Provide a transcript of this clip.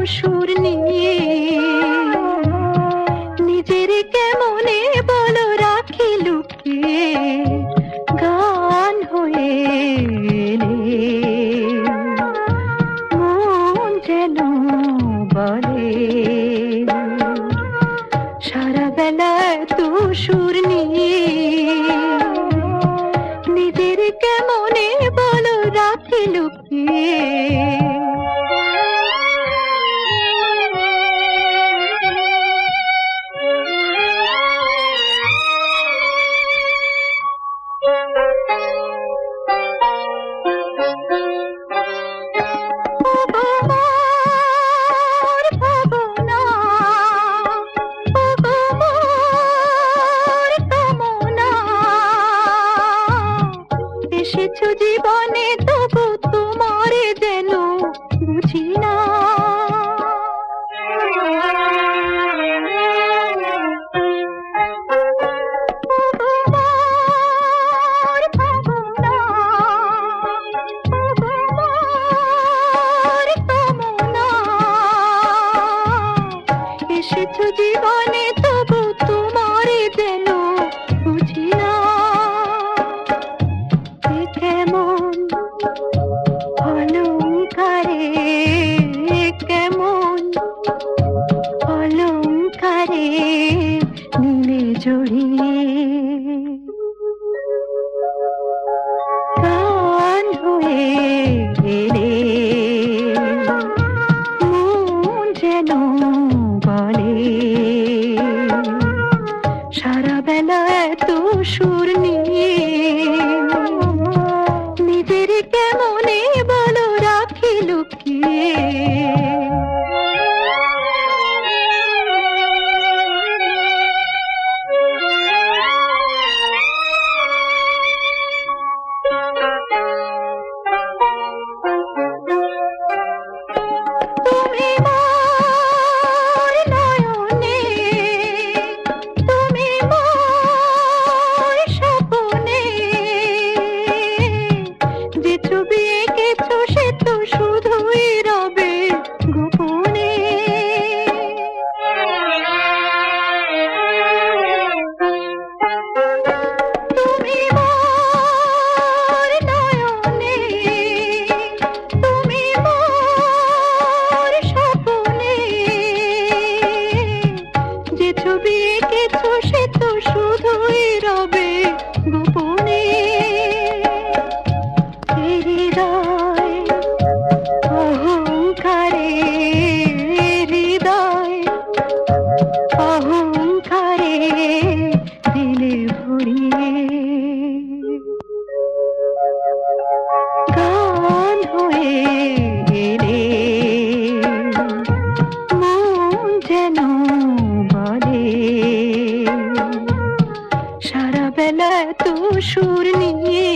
সুর নিয়ে নিজের কেমনে বলো রাখি লুকিয়ে গান হয়ে এলে মন যেন বলে সারা বেলায় তো সুর নিয়ে নিজের কেমনে বলো রাখি লুকিয়ে এসেছো জীবনে তবু তোমার যেন বুঝি না এসেছো জীবনে তবু তোমার যেন বুঝি না কেমন অলংকারে কেমন অলংকারে নীলে জড়িয়ে গান হয়ে এলে মন যেন বলে সারা বেলা এত সুর নিয়ে নিজের কেমনে বলো রাখি লুকিয়ে তুমি মোর নয়নে তুমি মোর স্বপ্নে যে ছবি এঁকেছো সে তো শুধুই রবে গোপনে তুমি মোর নয়নে তুমি মোর স্বপ্নে যে ছবি এঁকেছো সে তো শুধুই রবে গোপনে হৃদয় অহংকারে হৃদয় অহংকারে দিলে ভরিয়ে গান হয়ে এলে মন যেন বলে সারা বেলা তো সুর নিয়ে